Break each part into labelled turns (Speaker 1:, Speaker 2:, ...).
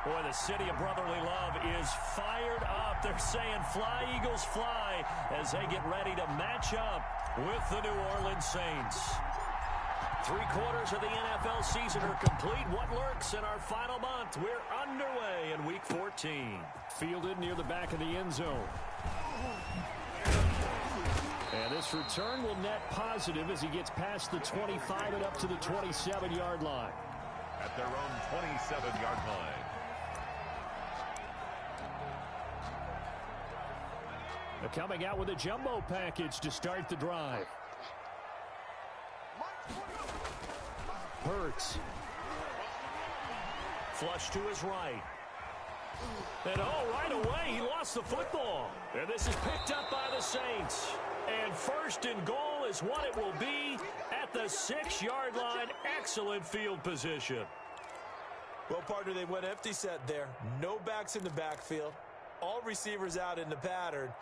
Speaker 1: Boy, the city of brotherly love is fired up. They're saying fly, Eagles, fly, as they get ready to match up with the New Orleans Saints. 3/4 of the NFL season are complete. What lurks in our final month? We're underway in Week 14. Fielded near the back of the end zone. And this return will net positive as he gets past the 25 and up to the 27-yard line.
Speaker 2: At their own 27-yard line.
Speaker 1: They're coming out with a jumbo package to start the drive. Hurts. Flush to his right. And right away, he lost the football. And this is picked up by the Saints. And 1st and goal is what it will be at the 6-yard line. Excellent field position.
Speaker 3: Well, partner, they went empty set there. No backs in the backfield. All receivers out in the pattern.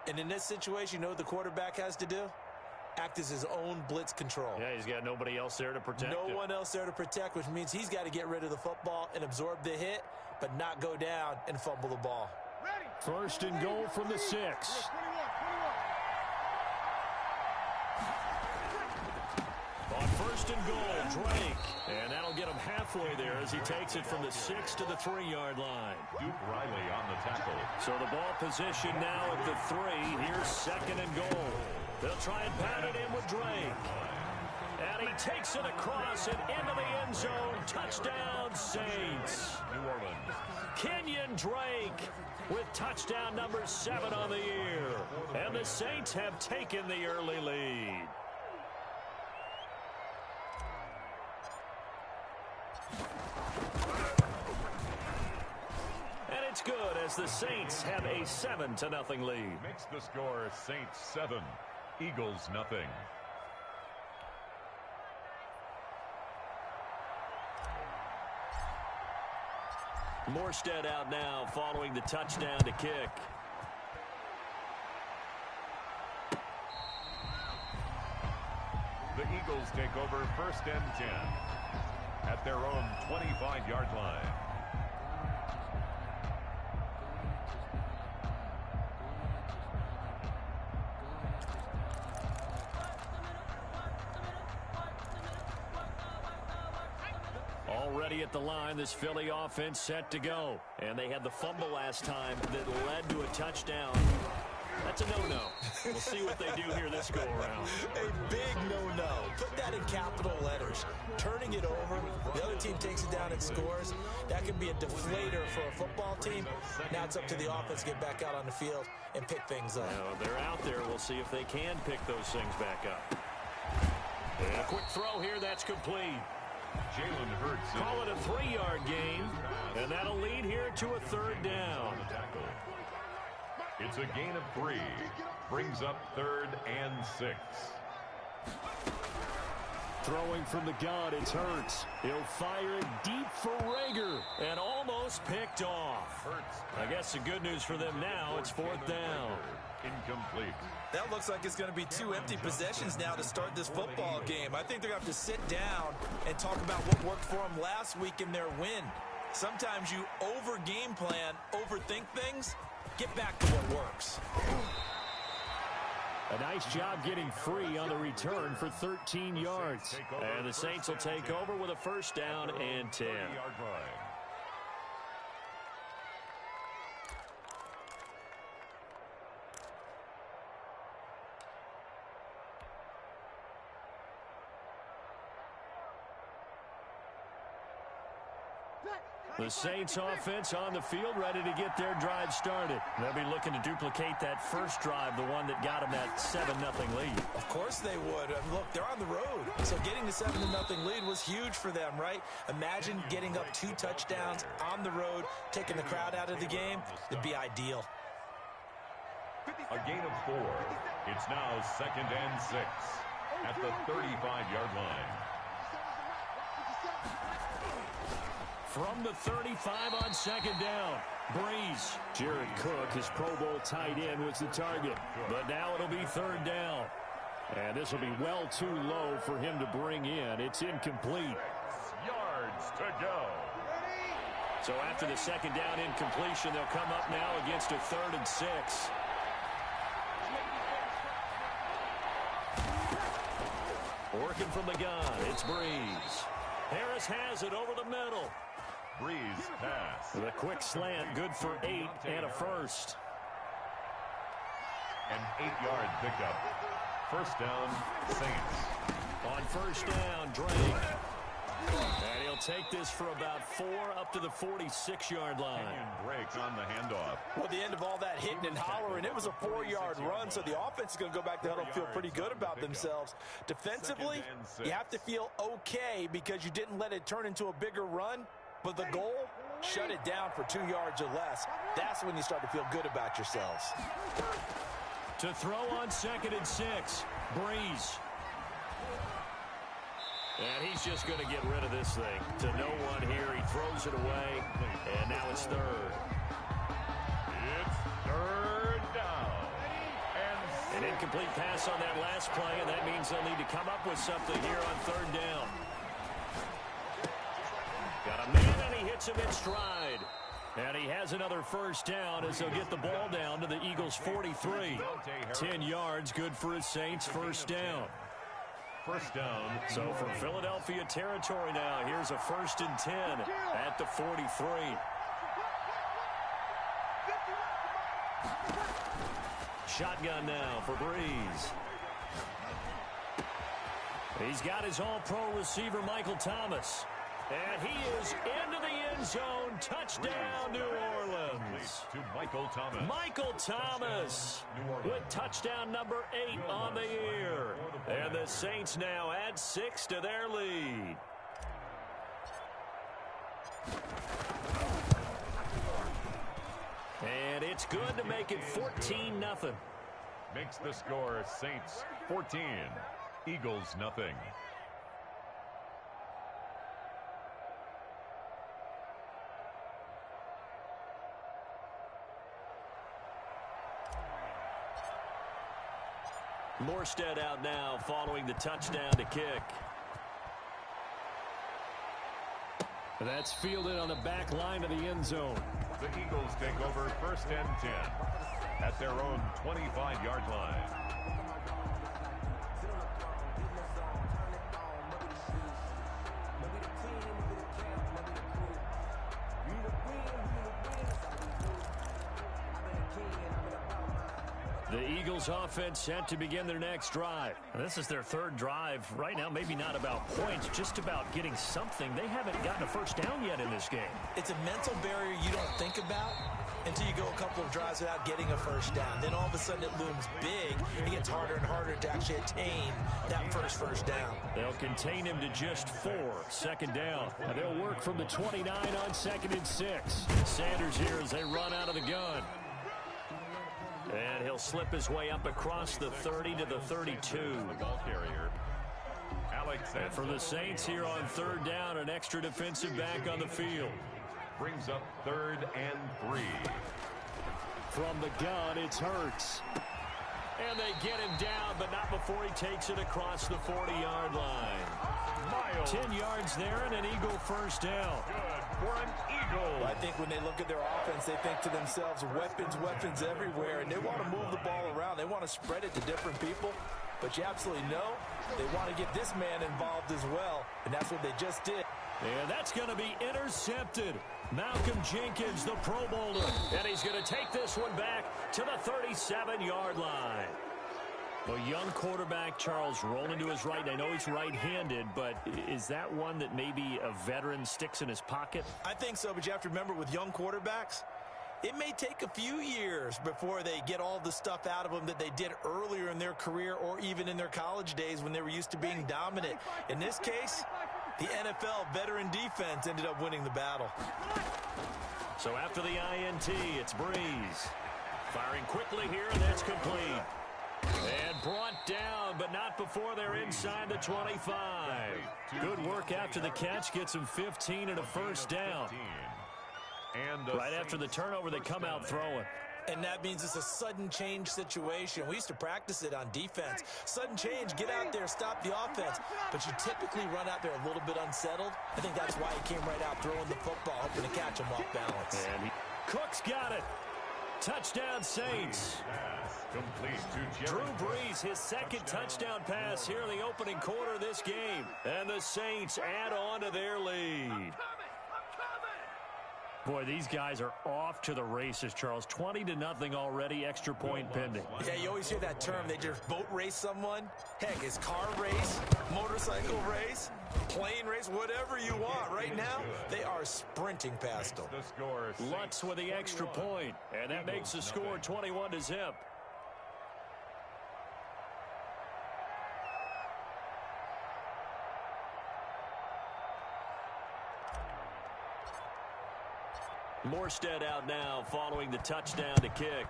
Speaker 3: And in this situation, you know what the quarterback has to do? Act as his own blitz control.
Speaker 1: Yeah, he's got nobody else there to protect him.
Speaker 3: No one else there to protect, which means he's got to get rid of the football and absorb the hit, but not go down and fumble the ball.
Speaker 1: 1st and goal from the 6. On 1st and goal, Drake. And that'll get him halfway there as he takes it from the 6 to the 3-yard line.
Speaker 2: Duke Riley on the tackle.
Speaker 1: So the ball position now at the 3. Here's 2nd and goal. They'll try and pound it in with Drake. And he takes it across and into the end zone. Touchdown, Saints.
Speaker 2: New Orleans.
Speaker 1: Kenyon Drake with touchdown number 7 on the year. And the Saints have taken the early lead. And it's good as the Saints have a 7-0 lead.
Speaker 2: Makes the score Saints 7, Eagles nothing.
Speaker 1: Morstead out now following the touchdown to kick.
Speaker 2: The Eagles take over 1st and 10 at their own 25-yard line.
Speaker 1: Already at the line, this Philly offense set to go. And they had the fumble last time that led to a touchdown. That's a no-no. We'll see what they do here this go-around.
Speaker 3: A big no-no. Put that in capital letters. Turning it over, the other team takes it down and scores. That can be a deflator for a football team. Now it's up to the offense to get back out on the field and pick things up.
Speaker 1: They're out there. We'll see if they can pick those things back up. And a quick throw here. That's complete.
Speaker 2: Jalen Hurts.
Speaker 1: Call it a 3-yard gain, and that'll lead here to a 3rd down.
Speaker 2: It's a gain of 3. Brings up 3rd and 6.
Speaker 1: Throwing from the gun, it's Hurts. He'll fire it deep for Rager, and almost picked off. I guess the good news for them now, it's 4th down.
Speaker 2: Incomplete.
Speaker 3: That looks like it's going to be 2 empty possessions now to start this football game. I think they're going to have to sit down and talk about what worked for them last week in their win. Sometimes you over-game plan, overthink things. Get back to what works.
Speaker 1: A nice job getting free on the return for 13 yards. And the Saints will take over with a 1st down and 10. The Saints offense on the field ready to get their drive started. They'll be looking to duplicate that first drive, the one that got them that 7-0 lead.
Speaker 3: Of course they would. Look, they're on the road. So getting the 7-0 lead was huge for them, right? Imagine getting up 2 touchdowns on the road, taking the crowd out of the game. It'd be ideal.
Speaker 2: A gain of 4. It's now 2nd and 6 at the 35-yard line.
Speaker 1: From the 35 on 2nd down, Breeze. Jared Cook, his Pro Bowl tight end, was the target. But now it'll be 3rd down. And this will be well too low for him to bring in. It's incomplete.
Speaker 2: 6 yards to go.
Speaker 1: So after the second down incompletion, they'll come up now against a 3rd and 6. Working from the gun, it's Breeze. Harris has it over the middle.
Speaker 2: Breeze pass.
Speaker 1: The quick slant, good for 8 and a first.
Speaker 2: An 8-yard pickup. First down, Saints.
Speaker 1: On first down, Drake. And he'll take this for about 4 up to the 46-yard line.
Speaker 2: Drake on the handoff.
Speaker 3: Well, at the end of all that hitting and hollering, it was a 4-yard run, so the offense is going to go back to huddle, feel pretty good about themselves. Defensively, you have to feel okay because you didn't let it turn into a bigger run, but the goal, shut it down for 2 yards or less. That's when you start to feel good about yourselves.
Speaker 1: To throw on 2nd and 6, Breeze. And he's just going to get rid of this thing. To no one here, he throws it away, and now it's 3rd.
Speaker 2: It's 3rd down.
Speaker 1: An incomplete pass on that last play, and that means they'll need to come up with something here on 3rd down. Got a man, and he hits him in stride. And he has another first down as they'll get the ball down to the Eagles' 43. 10 yards, good for his Saints, first down.
Speaker 2: First down.
Speaker 1: So from Philadelphia territory now, here's a 1st and 10 at the 43. Shotgun now for Breeze. He's got his all-pro receiver, Michael Thomas. And he is into the end zone. Touchdown, New Orleans.
Speaker 2: To Michael Thomas.
Speaker 1: Michael Thomas with touchdown number 8 on the year. And the Saints now add 6 to their lead. And it's good to make it 14-0.
Speaker 2: Makes the score Saints 14, Eagles nothing.
Speaker 1: Morstead out now following the touchdown to kick. That's fielded on the back line of the end zone.
Speaker 2: The Eagles take over 1st and 10 at their own 25-yard line.
Speaker 1: The Eagles offense set to begin their next drive. This is their 3rd drive right now. Maybe not about points, just about getting something. They haven't gotten a first down yet in this game.
Speaker 3: It's a mental barrier you don't think about until you go a couple of drives without getting a first down. Then all of a sudden it looms big. It gets harder and harder to actually attain that first down.
Speaker 1: They'll contain him to just 4. 2nd down. And they'll work from the 29 on 2nd and 6. Sanders here as they run out of the gun. And he'll slip his way up across the 30 to the 32.
Speaker 2: Ball carrier.
Speaker 1: And for the Saints here on 3rd down, an extra defensive back on the field.
Speaker 2: Brings up 3rd and 3.
Speaker 1: From the gun, it's Hurts. And they get him down, but not before he takes it across the 40-yard line. 10 yards there and an Eagle first down.
Speaker 2: Good for an Eagle.
Speaker 3: Well, I think when they look at their offense, they think to themselves, weapons everywhere, and they want to move the ball around. They want to spread it to different people, but you absolutely know they want to get this man involved as well, and that's what they just did.
Speaker 1: And that's going to be intercepted. Malcolm Jenkins, the Pro Bowler, and he's going to take this one back to the 37-yard line. Well, young quarterback Charles rolling to his right. I know he's right-handed, but is that one that maybe a veteran sticks in his pocket?
Speaker 3: I think so, but you have to remember with young quarterbacks, it may take a few years before they get all the stuff out of them that they did earlier in their career or even in their college days when they were used to being dominant. In this case, the NFL veteran defense ended up winning the battle.
Speaker 1: So after the INT, it's Breeze. Firing quickly here, and that's complete. And brought down, but not before they're inside the 25. Good work after the catch. Gets him 15 and a first down. Right after the turnover, they come out throwing.
Speaker 3: And that means it's a sudden change situation. We used to practice it on defense. Sudden change, get out there, stop the offense. But you typically run out there a little bit unsettled. I think that's why he came right out throwing the football, hoping to catch him off balance.
Speaker 1: And Cook's got it. Touchdown, Saints. Drew Brees, his second touchdown pass here in the opening quarter of this game. And the Saints add on to their lead. Boy, these guys are off to the races, Charles. 20-0 already, extra point pending.
Speaker 3: Yeah, you always hear that term. They just boat race someone. Heck, it's car race, motorcycle race, plane race, whatever you want. Right now, they are sprinting past them.
Speaker 1: Lutz with the extra point, and that makes the score 21-0. Morstead out now following the touchdown to kick.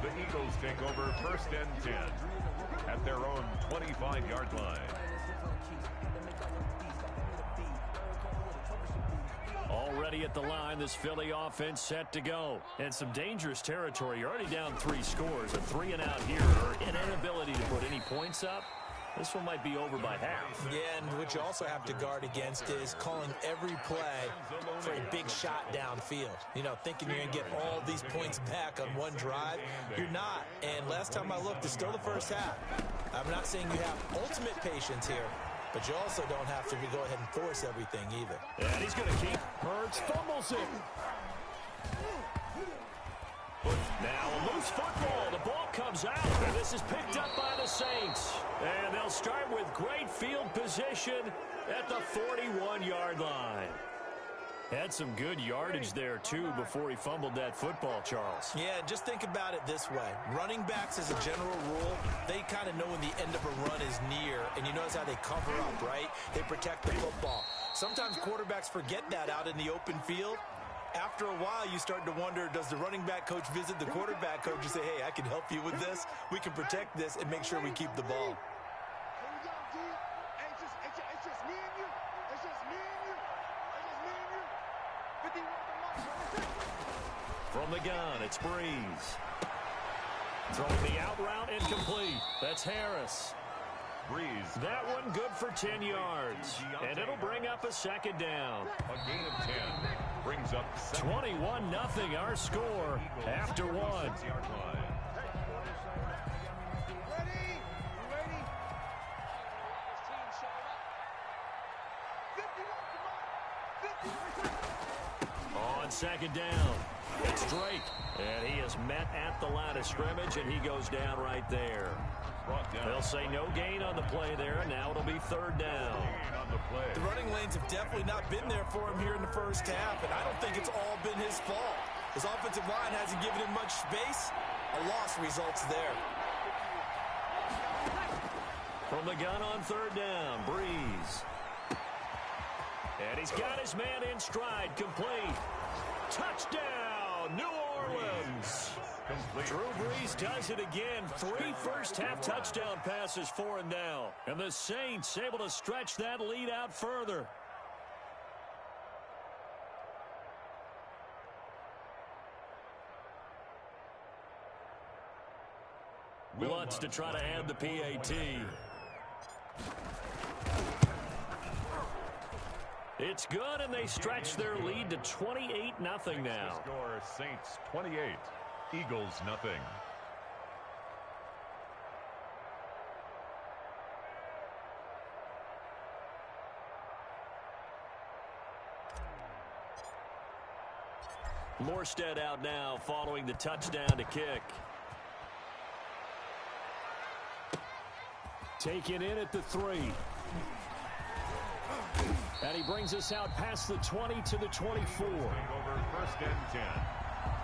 Speaker 2: The Eagles take over 1st and 10 at their own 25-yard line.
Speaker 1: Already at the line, this Philly offense set to go. And some dangerous territory. You're already down 3 scores. A 3-and-out here, or an inability to put any points up. This one might be over by half.
Speaker 3: Yeah, and what you also have to guard against is calling every play for a big shot downfield. You know, thinking you're going to get all these points back on one drive. You're not. And last time I looked, it's still the first half. I'm not saying you have ultimate patience here, but you also don't have to go ahead and force everything either.
Speaker 1: And he's going to keep. Hurts fumbles it. Now a loose football. The ball comes out, and this is picked up by the Saints. And they'll start with great field position at the 41-yard line. Had some good yardage there, too, before he fumbled that football, Charles.
Speaker 3: Yeah, just think about it this way. Running backs, as a general rule, they kind of know when the end of a run is near, and you notice how they cover up, right? They protect the football. Sometimes quarterbacks forget that out in the open field. After a while, you start to wonder, does the running back coach visit the quarterback coach and say, hey, I can help you with this. We can protect this and make sure we keep the ball.
Speaker 1: From the gun, it's Brees. Throwing the out route, incomplete. That's Harris.
Speaker 2: Brees.
Speaker 1: That one good for 10 yards. And it'll bring up a 2nd down.
Speaker 2: A gain of 10 brings up
Speaker 1: 21-0 our score after 1. On 2nd down, it's Drake. And he is met at the line of scrimmage, and he goes down right there. They'll say no gain on the play there, and now it'll be 3rd down.
Speaker 3: The running lanes have definitely not been there for him here in the first half, and I don't think it's all been his fault. His offensive line hasn't given him much space. A loss results there.
Speaker 1: From the gun on 3rd down, Brees. And he's got his man in stride, complete. Touchdown, New Orleans. Drew Brees does it again. 3 first-half touchdown passes for him now. And the Saints able to stretch that lead out further. Lutz to try to add the PAT. It's good, and they stretch their lead to 28-0 now.
Speaker 2: Score Saints 28, Eagles nothing.
Speaker 1: Morstead out now following the touchdown to kick. Taken in at the 3. And he brings us out past the 20 to the 24.
Speaker 2: Over 1st and 10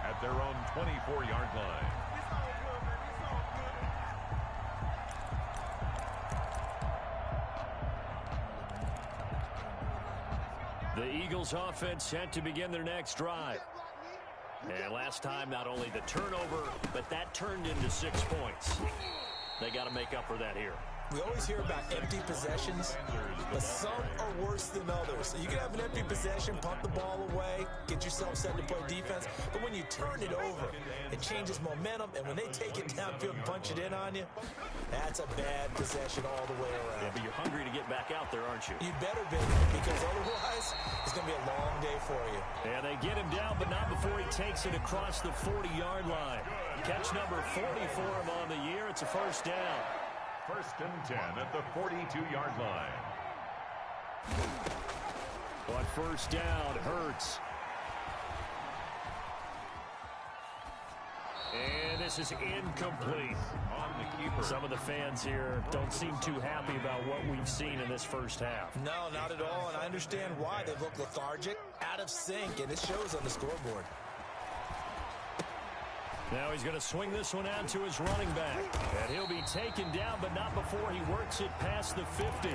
Speaker 2: at their own 24-yard line.
Speaker 1: The Eagles offense set to begin their next drive. And last time, not only the turnover, but that turned into 6 points. They got to make up for that here.
Speaker 3: We always hear about empty possessions, but some are worse than others. So you can have an empty possession, pump the ball away, get yourself set to play defense, but when you turn it over, it changes momentum, and when they take it downfield and punch it in on you, that's a bad possession all the way around.
Speaker 1: Yeah, but you're hungry to get back out there, aren't you?
Speaker 3: You better be, because otherwise, it's going to be a long day for you.
Speaker 1: And they get him down, but not before he takes it across the 40-yard line. Catch number 40 for him on the year. It's a first down.
Speaker 2: First and 10 at the 42-yard line.
Speaker 1: On first down, Hurts. And this is incomplete.
Speaker 2: On the keeper.
Speaker 1: Some of the fans here don't seem too happy about what we've seen in this first half.
Speaker 3: No, not at all, and I understand why. They look lethargic, out of sync, and it shows on the scoreboard.
Speaker 1: Now he's going to swing this one out to his running back. And he'll be taken down, but not before he works it past the 50.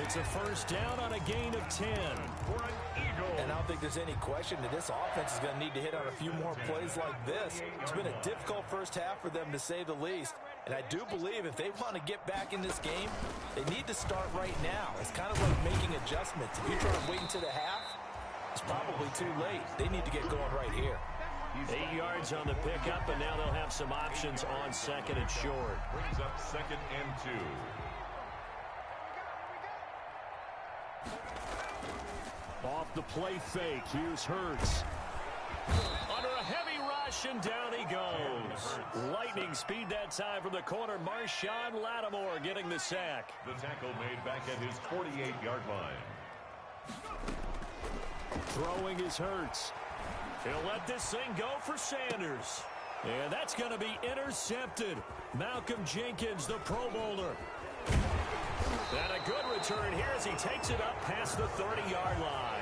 Speaker 1: It's a first down on a gain of 10.
Speaker 2: For an Eagle.
Speaker 3: And I don't think there's any question that this offense is going to need to hit on a few more plays like this. It's been a difficult first half for them, to say the least. And I do believe if they want to get back in this game, they need to start right now. It's kind of like making adjustments. If you try to wait until the half, it's probably too late. They need to get going right here.
Speaker 1: 8 yards on the pickup, and now they'll have some options on second and short.
Speaker 2: Brings up second and 2.
Speaker 1: Off the play fake, here's Hurts. Under a heavy rush, and down he goes. Lightning speed that time from the corner. Marshawn Lattimore getting the sack.
Speaker 2: The tackle made back at his 48-yard line.
Speaker 1: Throwing is Hurts. He'll let this thing go for Sanders. And that's going to be intercepted. Malcolm Jenkins, the Pro Bowler. And a good return here as he takes it up past the 30-yard line.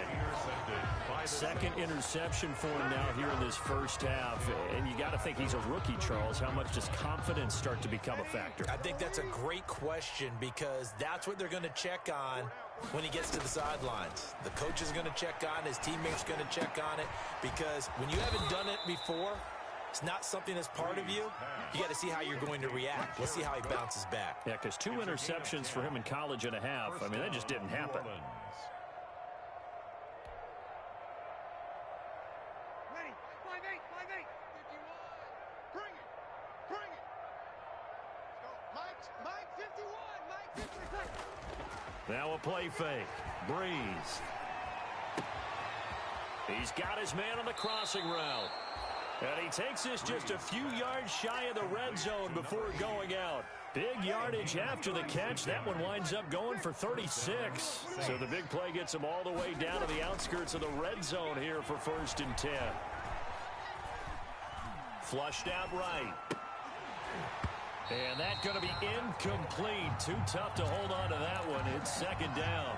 Speaker 1: Second interception for him now here in this first half. And you got to think he's a rookie, Charles. How much does confidence start to become a factor?
Speaker 3: I think that's a great question, because that's what they're going to check on when he gets to the sidelines. The coach is going to check on it. His teammates are going to check on it, because when you haven't done it before, it's not something that's part of you. You got to see how you're going to react. Let's see how he bounces back.
Speaker 1: Yeah, because 2 interceptions for him in college and a half. I mean, that just didn't happen. Now a play fake. Breeze. He's got his man on the crossing route. And he takes this just a few yards shy of the red zone before going out. Big yardage after the catch. That one winds up going for 36. So the big play gets him all the way down to the outskirts of the red zone here for first and 10. Flushed out right. And that's going to be incomplete. Too tough to hold on to that one. It's second down.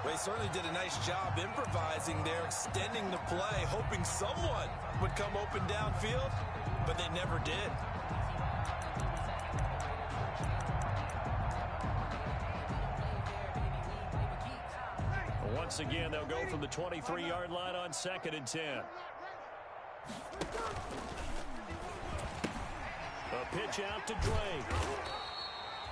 Speaker 3: They certainly did a nice job improvising there, extending the play, hoping someone would come open downfield, but they never did.
Speaker 1: Once again, they'll go from the 23-yard line on second and 10. A pitch out to Drake.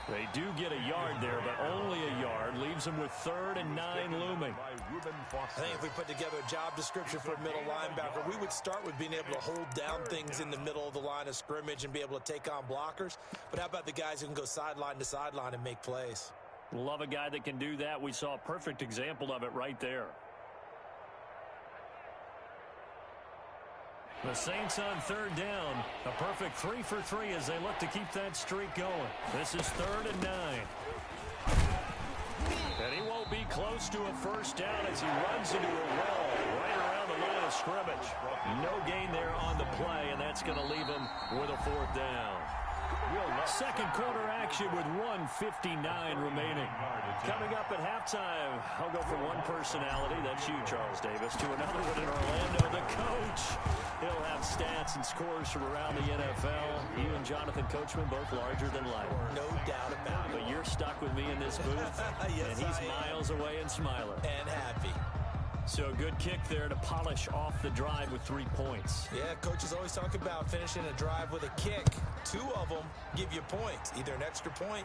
Speaker 1: They do get a yard there, but only a yard. Leaves them with 3rd and 9 looming.
Speaker 3: I think if we put together a job description for a middle linebacker, we would start with being able to hold down things in the middle of the line of scrimmage and be able to take on blockers. But how about the guys who can go sideline to sideline and make plays?
Speaker 1: Love a guy that can do that. We saw a perfect example of it right there. The Saints on 3rd down. A perfect 3 for 3 as they look to keep that streak going. This is 3rd and 9. And he won't be close to a first down as he runs into a wall right around the line of scrimmage. No gain there on the play, and that's going to leave him with a 4th down. Second quarter action with 1:59 remaining. Coming up at halftime, I'll go from one personality, that's you, Charles Davis, to another one in Orlando, the coach. He'll have stats and scores from around the NFL. You and Jonathan Coachman both larger than life.
Speaker 3: No doubt about it.
Speaker 1: But you're stuck with me in this booth,
Speaker 3: yes,
Speaker 1: and he's miles away and smiling.
Speaker 3: And happy.
Speaker 1: So a good kick there to polish off the drive with 3 points.
Speaker 3: Yeah, coaches always talk about finishing a drive with a kick. 2 of them give you points, either an extra point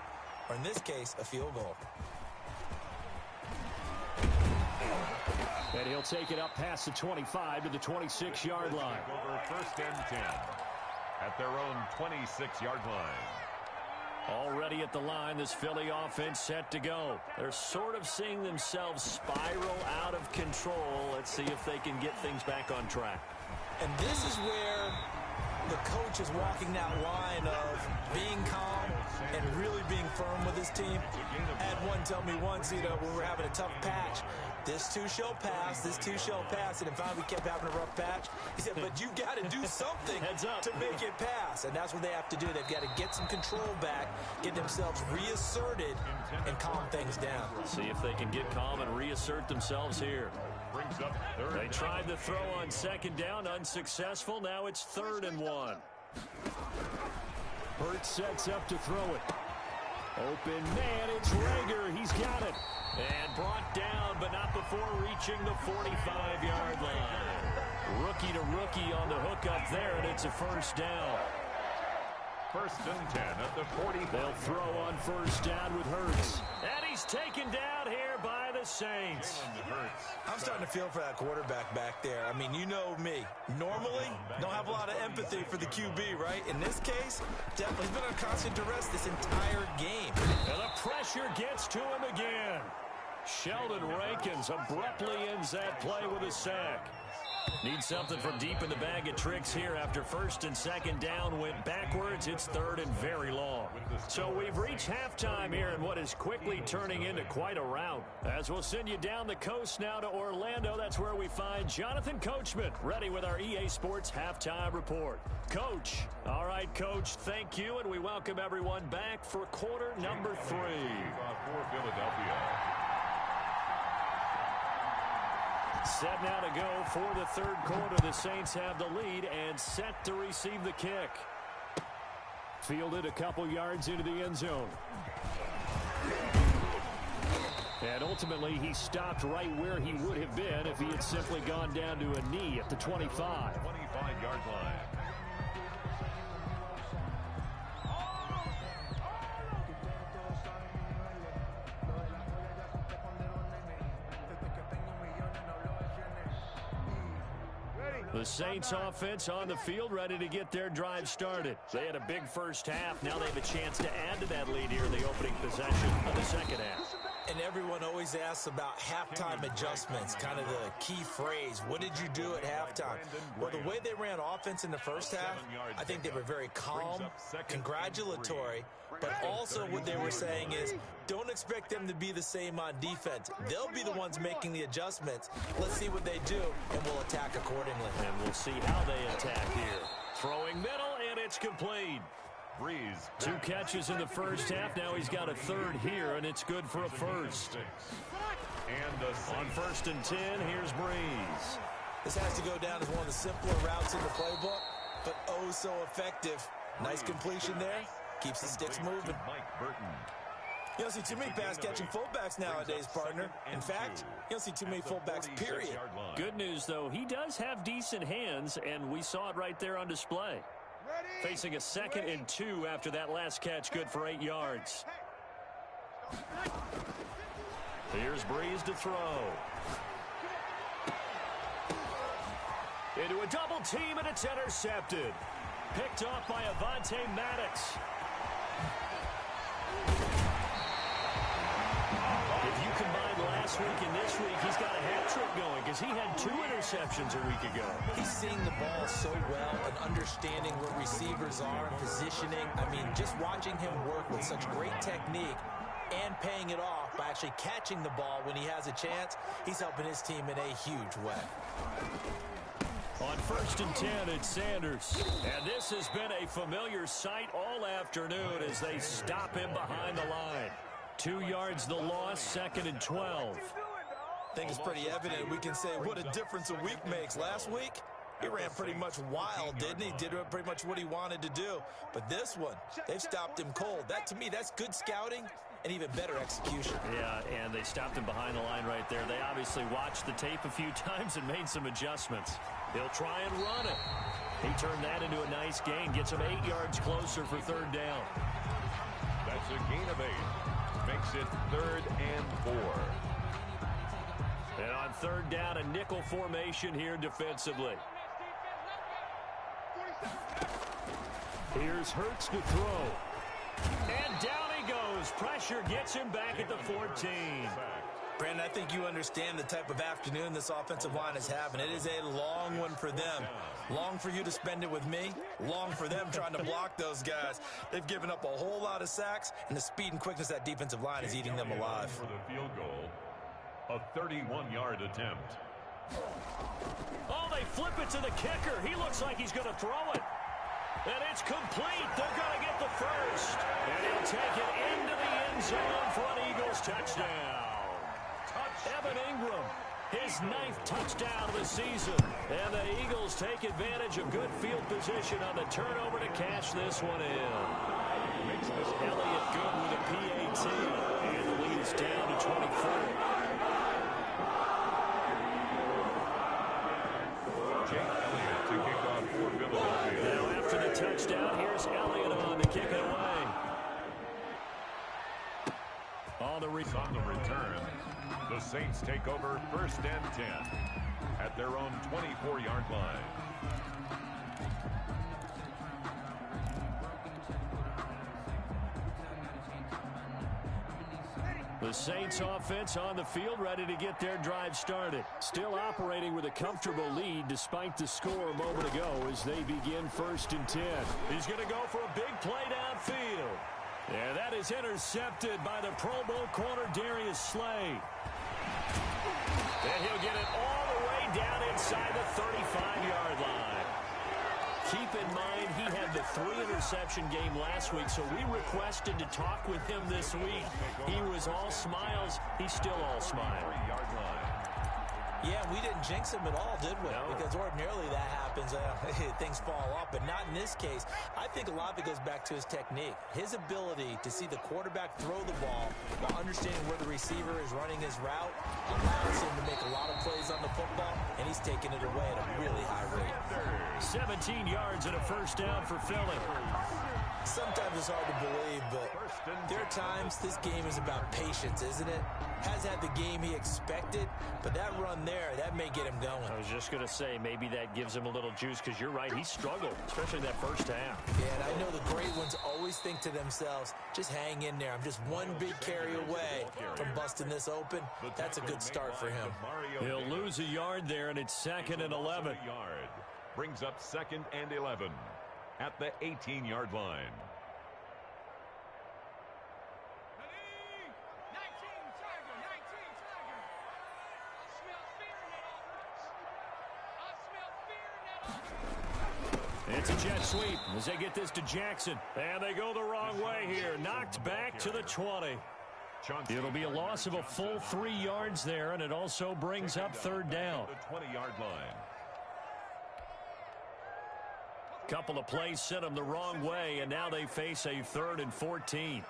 Speaker 3: or in this case, a field goal.
Speaker 1: And he'll take it up past the 25 to the 26-yard line.
Speaker 2: Over 1st and 10 at their own 26-yard line.
Speaker 1: Already at the line, this Philly offense set to go. They're sort of seeing themselves spiral out of control. Let's see if they can get things back on track.
Speaker 3: And this is where the coach is walking that line of being calm and really being firm with his team. I had one tell me once, when we were having a tough patch, this too shall pass, this too shall pass. And finally we kept having a rough patch. He said, but you got to do something to make it pass. And that's what they have to do. They've got to get some control back, get themselves reasserted, and calm things down.
Speaker 1: See if they can get calm and reassert themselves here. They tried the throw on 2nd down, unsuccessful. Now it's 3rd and 1. Hurts sets up to throw it. Open man, it's Rager. He's got it. And brought down, but not before reaching the 45-yard line. Rookie to rookie on the hook up there, and it's a 1st down.
Speaker 2: 1st and 10 at the 40.
Speaker 1: They'll throw on 1st down with Hurts. And he's taken down here by the Saints.
Speaker 3: I'm starting to feel for that quarterback back there. I mean, you know me. Normally, don't have a lot of empathy for the QB, right? In this case, definitely been under constant duress this entire game.
Speaker 1: And the pressure gets to him again. Sheldon Rankins abruptly ends that play with a sack. Needs something from deep in the bag of tricks here after 1st and 2nd down went backwards. It's 3rd and very long. So we've reached halftime here in what is quickly turning into quite a rout. As we'll send you down the coast now to Orlando, that's where we find Jonathan Coachman ready with our EA Sports Halftime Report. Coach. All right, Coach, thank you, and we welcome everyone back for quarter number 3.
Speaker 2: For Philadelphia.
Speaker 1: Set now to go for the 3rd quarter. The Saints have the lead and set to receive the kick. Fielded a couple yards into the end zone. And ultimately, he stopped right where he would have been if he had simply gone down to a knee at the 25.
Speaker 2: 25-yard line.
Speaker 1: The Saints offense on the field ready to get their drive started. They had a big first half. Now they have a chance to add to that lead here in the opening possession of the second half.
Speaker 3: And everyone always asks about halftime adjustments, kind of the key phrase. What did you do at halftime? Well, the way they ran offense in the first half, I think they were very calm, congratulatory, but also what they were saying is don't expect them to be the same on defense. They'll be the ones making the adjustments. Let's see what they do, and we'll attack accordingly.
Speaker 1: And we'll see how they attack here. Throwing middle, and it's complete.
Speaker 2: Breeze.
Speaker 1: 2 catches in the first half. Now he's got a 3rd here, and it's good for a 1st.
Speaker 2: And
Speaker 1: on 1st and 10, here's Breeze.
Speaker 3: This has to go down as one of the simpler routes in the playbook, but oh so effective. Nice completion there. Keeps the sticks moving.
Speaker 2: Mike Burton.
Speaker 3: You don't see too many pass-catching fullbacks nowadays, partner. In fact, you don't see too many fullbacks, period.
Speaker 1: Good news, though, he does have decent hands, and we saw it right there on display. Facing a 2nd and 2 after that last catch, good for 8 yards. Here's Breeze to throw. Into a double team, and it's intercepted. Picked off by Avonte Maddox. If you combine last week and this week, he's got a hat trick going because he had 2 interceptions a week ago.
Speaker 3: He's seeing the ball so well and understanding where receivers are and positioning. I mean, just watching him work with such great technique and paying it off by actually catching the ball when he has a chance, he's helping his team in a huge way.
Speaker 1: On 1st and 10, it's Sanders. And this has been a familiar sight all afternoon as they stop him behind the line. 2 yards the loss, 2nd and 12.
Speaker 3: I think it's pretty evident. We can say what a difference a week makes. Last week, he ran pretty much wild, didn't he? Did pretty much what he wanted to do. But this one, they've stopped him cold. That, to me, that's good scouting and even better execution.
Speaker 1: Yeah, and they stopped him behind the line right there. They obviously watched the tape a few times and made some adjustments. He'll try and run it. He turned that into a nice gain. Gets him 8 yards closer for 3rd down.
Speaker 2: It's a gain of 8. Makes it 3rd and 4.
Speaker 1: And on 3rd down, a nickel formation here defensively. Here's Hurts to throw. And down he goes. Pressure gets him back at the 14.
Speaker 3: Brandon, I think you understand the type of afternoon this offensive line is having. It is a long one for them. Long for you to spend it with me. Long for them trying to block those guys. They've given up a whole lot of sacks, and the speed and quickness of that defensive line is eating them alive.
Speaker 2: For the field goal, a 31-yard attempt.
Speaker 1: Oh, they flip it to the kicker. He looks like he's going to throw it. And it's complete. They're going to get the first. And he'll take it into the end zone for an Eagles touchdown. Evan Ingram, his 9th touchdown of the season. And the Eagles take advantage of good field position on the turnover to cash this one in. Elliott good with a PAT. And the lead is down to 24.
Speaker 2: Jake Elliott to kick off for Philadelphia.
Speaker 1: Now after the touchdown, here's Elliott on to kick it away. On the return, the Saints take over 1st and 10 at their own 24-yard line. The Saints offense on the field, ready to get their drive started. Still operating with a comfortable lead despite the score a moment ago as they begin 1st and 10. He's going to go for a big play downfield. And that is intercepted by the Pro Bowl corner Darius Slay. And he'll get it all the way down inside the 35-yard line. Keep in mind, he had the 3-interception game last week, so we requested to talk with him this week. He was all smiles. He's still all smiles.
Speaker 3: Yeah, we didn't jinx him at all, did we? No. Because ordinarily that happens, things fall off, but not in this case. I think a lot of it goes back to his technique. His ability to see the quarterback throw the ball while understanding where the receiver is running his route allows him to make a lot of plays on the football, and he's taking it away at a really high rate. 17 yards and a first down for Philly. Sometimes it's hard to believe, but there are times this game is about patience, isn't it? Has had the game he expected, but that run there, that may get him going.
Speaker 1: I was just going to say, maybe that gives him a little juice, because you're right, he struggled, especially that first half.
Speaker 3: Yeah, and I know the great ones always think to themselves, just hang in there. I'm just one big carry away from busting this open. That's a good start for him.
Speaker 1: He'll lose a yard there, and it's 2nd and 11.
Speaker 2: Brings up 2nd and 11 at the 18-yard line.
Speaker 1: It's a jet sweep as they get this to Jackson. And they go the wrong way here. Knocked back to the 20. It'll be a loss of a full 3 yards there, and it also brings up 3rd down.
Speaker 2: The 20-yard line.
Speaker 1: Couple of plays sent them the wrong way, and now they face a 3rd and 14.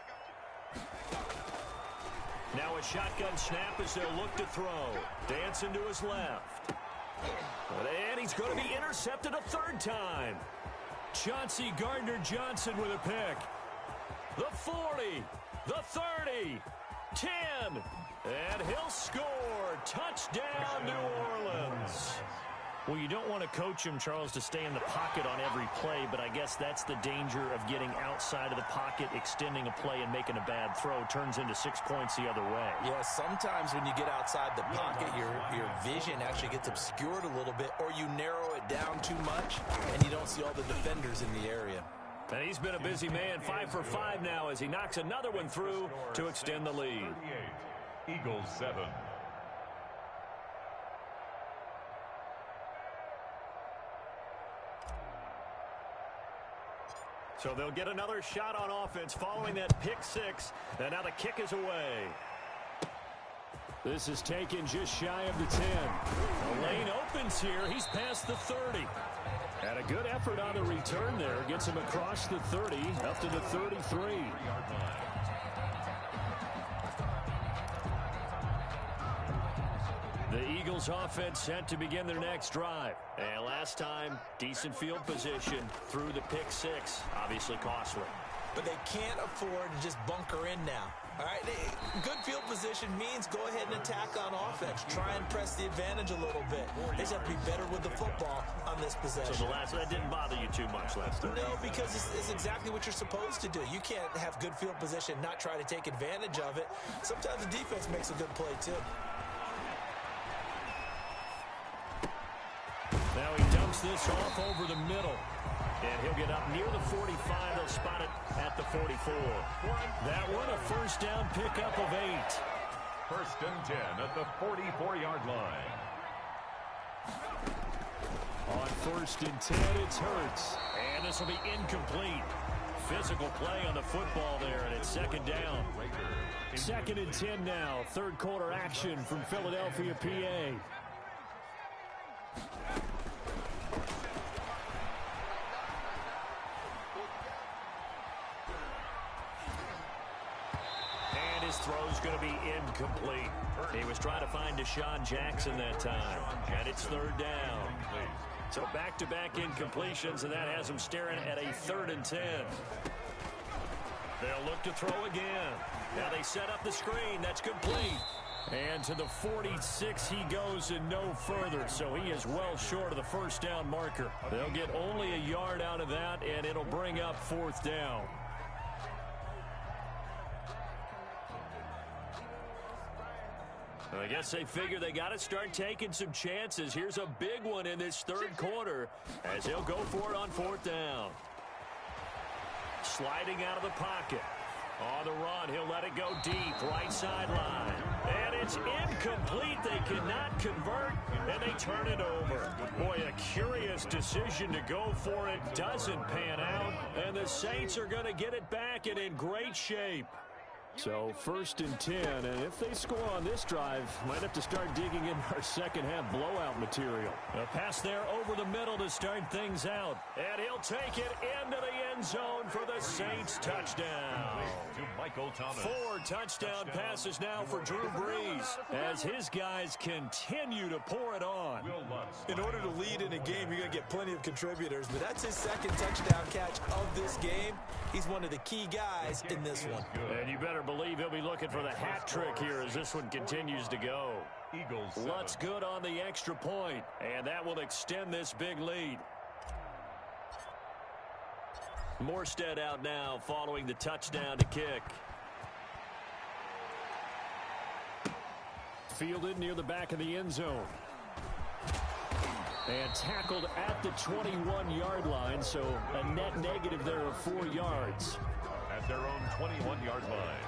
Speaker 1: Now a shotgun snap as they'll look to throw. Dancing to his left. And he's going to be intercepted a 3rd time. Chauncey Gardner-Johnson with a pick. The 40, the 30, 10, and he'll score. Touchdown, New Orleans. Well, you don't want to coach him, Charles, to stay in the pocket on every play, but I guess that's the danger of getting outside of the pocket, extending a play, and making a bad throw. Turns into 6 points the other way.
Speaker 3: Yeah, sometimes when you get outside the pocket, your vision actually gets obscured a little bit, or you narrow it down too much, and you don't see all the defenders in the area.
Speaker 1: And he's been a busy man, 5 for 5 now as he knocks another one through to extend the lead.
Speaker 2: Eagles 7.
Speaker 1: So they'll get another shot on offense following that pick 6. And now the kick is away. This is taken just shy of the 10. The lane opens here. He's past the 30. And a good effort on the return there. Gets him across the 30 up to the 33. The Eagles offense set to begin their next drive. And last time, decent field position through the pick 6. Obviously costly.
Speaker 3: but they can't afford to just bunker in now. All right, good field position means go ahead and attack on offense. Try and press the advantage a little bit. They just have to be better with the football on this possession.
Speaker 1: So that didn't bother you too much last time?
Speaker 3: No, because it's exactly what you're supposed to do. You can't have good field position, not try to take advantage of it. Sometimes the defense makes a good play, too.
Speaker 1: Now he dumps this off over the middle. And he'll get up near the 45. They'll spot it at the 44. That one, a first down pickup of 8.
Speaker 2: First and 10 at the 44-yard line.
Speaker 1: On first and 10, it's Hurts. And this will be incomplete. Physical play on the football there, and it's second down. Second and 10 now. Third quarter action from Philadelphia, PA. His throw's going to be incomplete. He was trying to find Deshaun Jackson that time. And it's third down. So back-to-back incompletions, and that has him staring at a 3rd and 10. They'll look to throw again. Now they set up the screen. That's complete. And to the 46 he goes and no further. So he is well short of the first down marker. They'll get only a yard out of that, and it'll bring up 4th down. I guess they figure they got to start taking some chances. Here's a big one in this third quarter as he'll go for it on 4th down. Sliding out of the pocket. On the run, he'll let it go deep, right sideline. And it's incomplete. They cannot convert, and they turn it over. Boy, a curious decision to go for it. Doesn't pan out, and the Saints are going to get it back and in great shape. So first and 10, and if they score on this drive, might have to start digging in our second half blowout material. A pass there over the middle to start things out, and he'll take it into the end zone for the Saints touchdown.
Speaker 2: To Michael Thomas.
Speaker 1: 4 touchdown passes now for Drew Brees as his guys continue to pour it on.
Speaker 3: In order to lead in a game, you're going to get plenty of contributors, but that's his second touchdown catch of this game. He's one of the key guys in this one.
Speaker 1: And you better believe he'll be looking for the hat trick here as this one continues to go.
Speaker 2: Eagles.
Speaker 1: Lutz good on the extra point, and that will extend this big lead. Morstead out now following the touchdown to kick. Fielded near the back of the end zone. And tackled at the 21-yard line, so a net negative there of 4 yards.
Speaker 2: At their own 21-yard line.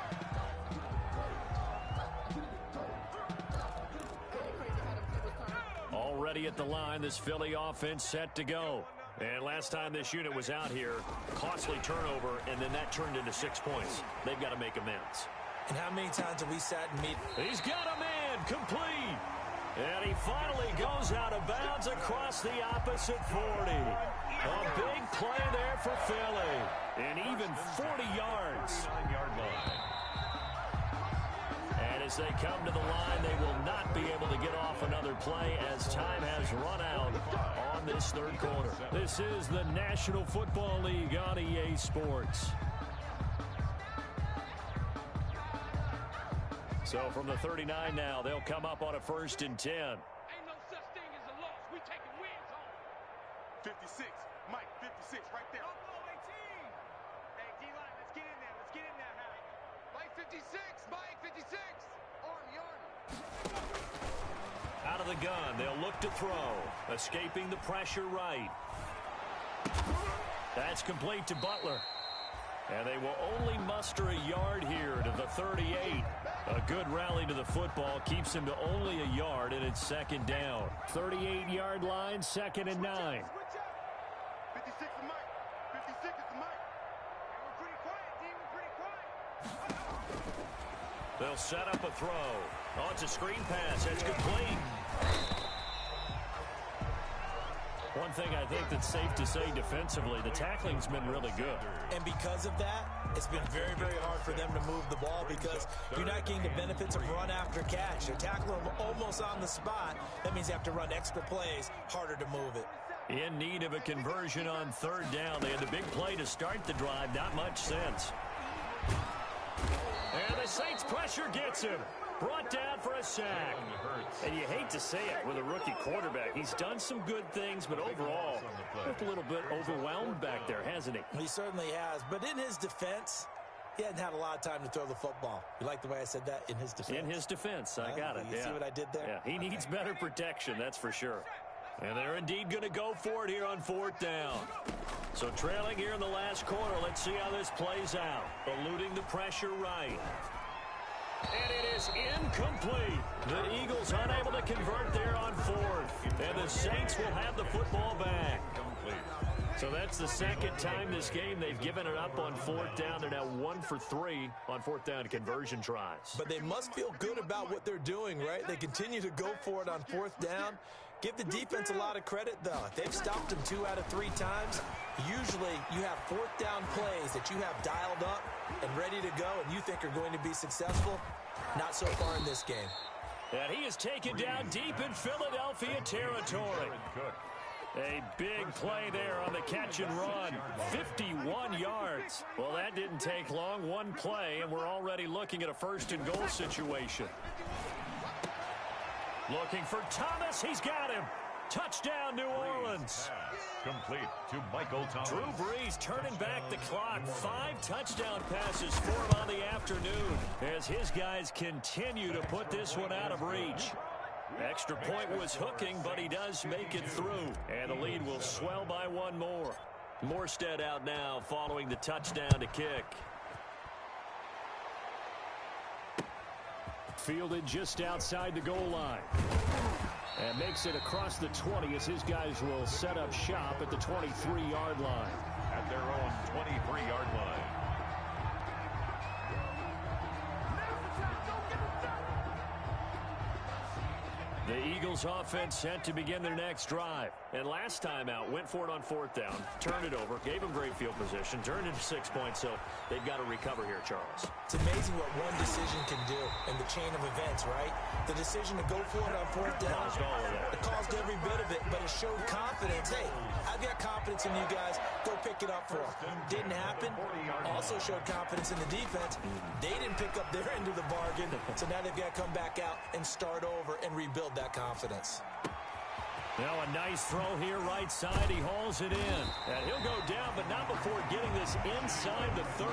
Speaker 1: Already at the line, this Philly offense set to go. And last time this unit was out here, costly turnover, and then that turned into 6 points. They've got to make amends.
Speaker 3: And how many times have we sat and meet?
Speaker 1: He's got a man, complete. And he finally goes out of bounds across the opposite 40. A big play there for Philly. And even 40 yards. And as they come to the line, they will not be able to get off another play as time has run out on this third quarter. This is the National Football League on EA Sports. So from the 39 now, they'll come up on a first and 10.
Speaker 4: Ain't no such thing as a loss. We taking wins home. 56. Mike, 56 right there. Don't go 18. Hey, D-line, let's get in there. Let's get in there, Harry. Mike, 56. Mike, 56. Army.
Speaker 1: Out of the gun, they'll look to throw. Escaping the pressure right. That's complete to Butler. And they will only muster a yard here to the 38. A good rally to the football keeps him to only a yard, and it's second down. 38-yard line, 2nd and 9.
Speaker 4: 56 is Mike. 56 is Mike. Hey, we're pretty quiet, D. We're pretty quiet.
Speaker 1: They'll set up a throw. Oh, it's a screen pass. That's complete. One thing I think that's safe to say defensively, the tackling's been really good.
Speaker 3: And because of that, it's been very, very hard for them to move the ball because you're not getting the benefits of run after catch. You're tackling them almost on the spot. That means you have to run extra plays, harder to move it.
Speaker 1: In need of a conversion on third down. They had the big play to start the drive. Not much sense. And the Saints pressure gets him. Brought down for a sack. And you hate to say it with a rookie quarterback. He's done some good things, but overall, looked a little bit overwhelmed back there, hasn't he?
Speaker 3: He certainly has. But in his defense, he hadn't had a lot of time to throw the football. You like the way I said that? In his defense?
Speaker 1: In his defense. I got it.
Speaker 3: You see what I did there?
Speaker 1: Yeah, he needs better protection, that's for sure. And they're indeed going to go for it here on fourth down. So trailing here in the last quarter. Let's see how this plays out. Eluding the pressure right. And it is incomplete. The Eagles unable to convert there on fourth. And the Saints will have the football back. So that's the second time this game they've given it up on fourth down. They're now 1 for 3 on fourth down conversion tries.
Speaker 3: But they must feel good about what they're doing, right? They continue to go for it on fourth down. Give the defense a lot of credit, though. They've stopped them 2 out of 3 times. Usually, you have fourth down plays that you have dialed up and ready to go, and you think are going to be successful. Not so far in this game.
Speaker 1: And he is taken down deep in Philadelphia territory. A big play there on the catch and run. 51 yards. Well, that didn't take long. One play, and we're already looking at a first and goal situation. Looking for Thomas. He's got him. Touchdown, New Orleans.
Speaker 2: Complete to Michael Thomas.
Speaker 1: Drew Brees turning back the clock. 5 touchdown passes for him on the afternoon as his guys continue to put this one out of reach. Extra point was hooking, but he does make it through. And the lead will swell by 1 more. Morstead out now following the touchdown to kick. Fielded just outside the goal line. And makes it across the 20 as his guys will set up shop at the 23-yard line.
Speaker 2: At their own 23-yard line.
Speaker 1: The Eagles offense set to begin their next drive. And last time out, went for it on fourth down, turned it over, gave them great field position, turned it to 6 points, so they've got to recover here, Charles.
Speaker 3: It's amazing what one decision can do in the chain of events, right? The decision to go for it on fourth down,
Speaker 1: Caused all of that.
Speaker 3: it caused every bit of it, but it showed confidence. Hey, I've got confidence in you guys. Go pick it up for them. Didn't happen. Also showed confidence in the defense. They didn't pick up their end of the bargain, so now they've got to come back out and start over and rebuild that confidence.
Speaker 1: Now a nice throw here right side. He hauls it in. And he'll go down, but not before getting this inside the 30.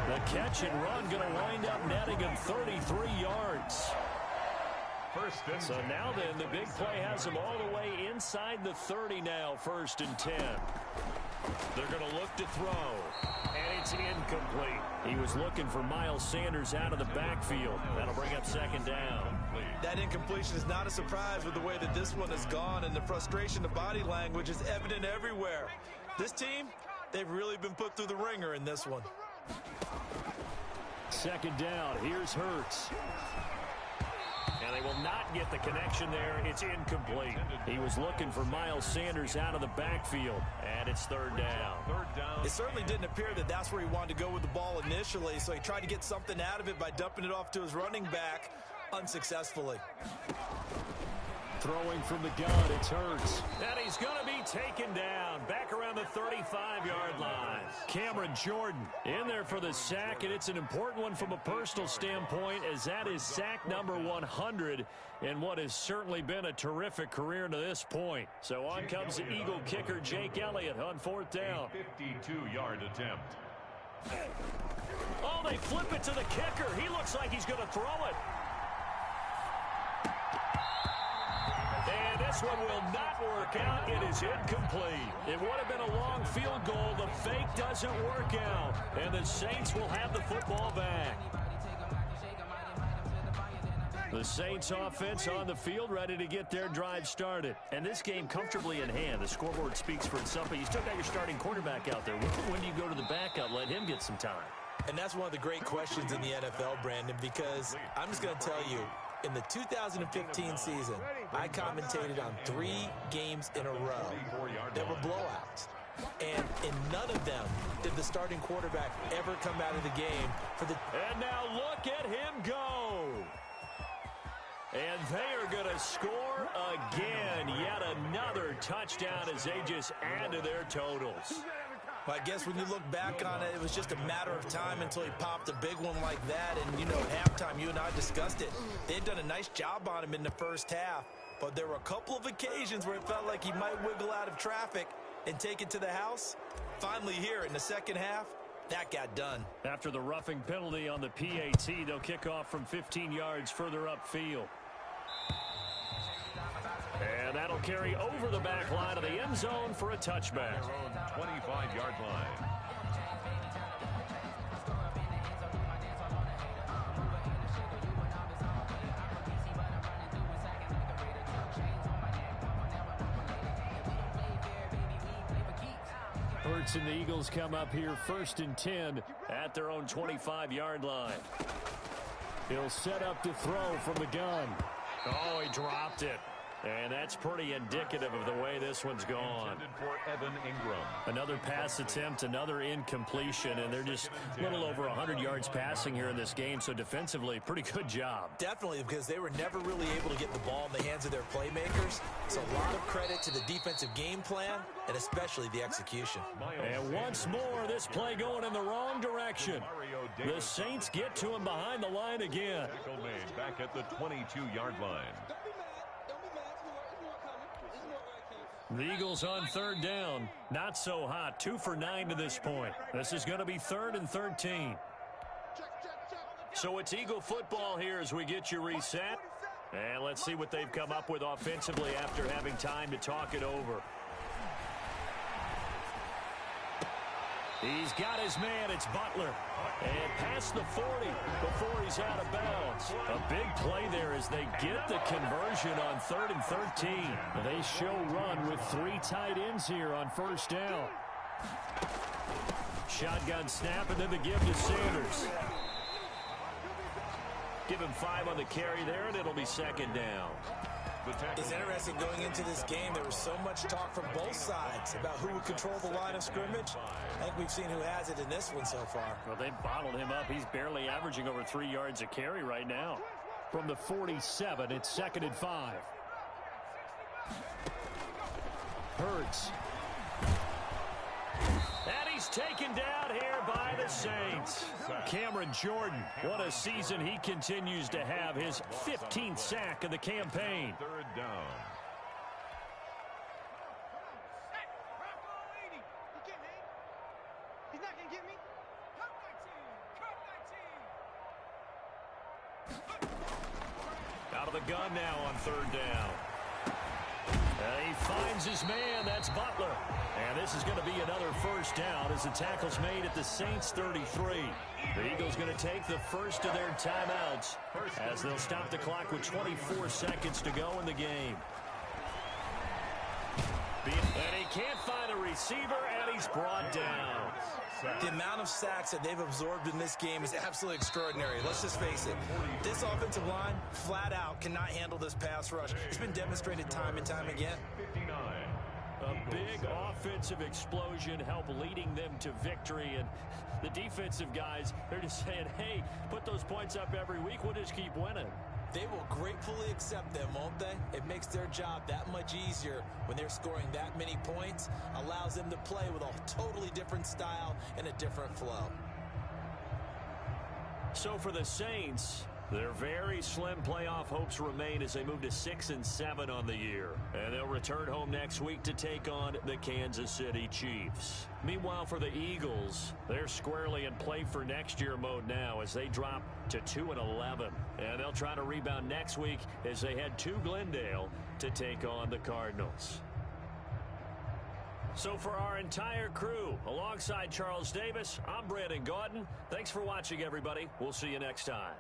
Speaker 1: The catch and run going to wind up netting him 33 yards.
Speaker 2: First and
Speaker 1: So now then, the big play has him all the way inside the 30 now, 1st and 10. They're going to look to throw. And it's incomplete. He was looking for Miles Sanders out of the backfield. That'll bring up 2nd down.
Speaker 3: That incompletion is not a surprise with the way that this one has gone, and the frustration, the body language is evident everywhere. This team, they've really been put through the ringer in this one.
Speaker 1: 2nd down. Here's Hurts. And they will not get the connection there. It's incomplete. He was looking for Miles Sanders out of the backfield. And it's 3rd down.
Speaker 3: It certainly didn't appear that that's where he wanted to go with the ball initially, so he tried to get something out of it by dumping it off to his running back unsuccessfully.
Speaker 1: Throwing from the gun, it's Hurts. And he's going to be taken down back around the 35-yard line. Cameron Jordan in there for the sack, and it's an important one from a personal standpoint, as that is sack number 100 in what has certainly been a terrific career to this point. So on comes the Eagle kicker, Jake Elliott, on 4th down.
Speaker 2: 52-yard attempt.
Speaker 1: Oh, they flip it to the kicker. He looks like he's going to throw it. And this one will not work out. It is incomplete. It would have been a long field goal. The fake doesn't work out. And the Saints will have the football back. The Saints offense on the field, ready to get their drive started. And this game comfortably in hand. The scoreboard speaks for itself, but you still got your starting quarterback out there. When do you go to the backup, let him get some time?
Speaker 3: And that's one of the great questions in the NFL, Brandon, because I'm just going to tell you, in the 2015 season, I commentated on 3 games in a row that were blowouts. And in none of them did the starting quarterback ever come out of the game for the...
Speaker 1: And now look at him go. And they are going to score again. Yet another touchdown as they just add to their totals.
Speaker 3: Well, I guess when you look back on it, it was just a matter of time until he popped a big one like that. And, you know, at halftime, you and I discussed it. They had done a nice job on him in the first half. But there were a couple of occasions where it felt like he might wiggle out of traffic and take it to the house. Finally here in the second half, that got done.
Speaker 1: After the roughing penalty on the PAT, they'll kick off from 15 yards further upfield. And that'll carry over the back line of the end zone for a touchback.
Speaker 2: 25-yard line.
Speaker 1: Hurts and the Eagles come up here 1st and 10 at their own 25-yard line. He'll set up to throw from the gun. Oh, he dropped it. And that's pretty indicative of the way this one's gone.
Speaker 2: For Evan Ingram.
Speaker 1: Another pass attempt, another incompletion, and they're just a little over 100 yards passing here in this game, so defensively, pretty good job.
Speaker 3: Definitely, because they were never really able to get the ball in the hands of their playmakers. So a lot of credit to the defensive game plan, and especially the execution.
Speaker 1: And once more, this play going in the wrong direction. The Saints get to him behind the line again.
Speaker 2: Back at the 22-yard line.
Speaker 1: The Eagles on 3rd down. Not so hot. 2 for 9 to this point. This is going to be 3rd and 13. So it's Eagle football here as we get you reset. And let's see what they've come up with offensively after having time to talk it over. He's got his man. It's Butler. And past the 40 before he's out of bounds. A big play there as they get the conversion on 3rd and 13. They show run with 3 tight ends here on 1st down. Shotgun snap and then the give to Sanders. Give him 5 on the carry there, and it'll be 2nd down.
Speaker 3: It's interesting going into this game. There was so much talk from both sides about who would control the line of scrimmage. I think we've seen who has it in this one so far.
Speaker 1: Well, they bottled him up. He's barely averaging over 3 yards a carry right now. From the 47, it's 2nd and 5. Hurts. And he's taken down here by the Saints. Cameron Jordan, what a season he continues to have. His 15th sack of the campaign.
Speaker 2: 3rd down.
Speaker 4: He's not going to get me.
Speaker 1: Out of the gun now on 3rd down. He finds his man. That's Butler. And this is going to be another 1st down as the tackle's made at the Saints 33. The Eagles going to take the first of their timeouts as they'll stop the clock with 24 seconds to go in the game. And he can't find a receiver, and he's brought down.
Speaker 3: The amount of sacks that they've absorbed in this game is absolutely extraordinary. Let's just face it. This offensive line, flat out, cannot handle this pass rush. It's been demonstrated time and time again.
Speaker 2: 59.
Speaker 1: A big offensive explosion help leading them to victory. And the defensive guys, they're just saying, hey, put those points up every week. We'll just keep winning.
Speaker 3: They will gratefully accept them, won't they? It makes their job that much easier when they're scoring that many points. Allows them to play with a totally different style and a different flow.
Speaker 1: So for the Saints, their very slim playoff hopes remain as they move to 6 and 7 on the year. And they'll return home next week to take on the Kansas City Chiefs. Meanwhile, for the Eagles, they're squarely in play for next year mode now as they drop to 2 and 11. And they'll try to rebound next week as they head to Glendale to take on the Cardinals. So for our entire crew, alongside Charles Davis, I'm Brandon Gaudin. Thanks for watching, everybody. We'll see you next time.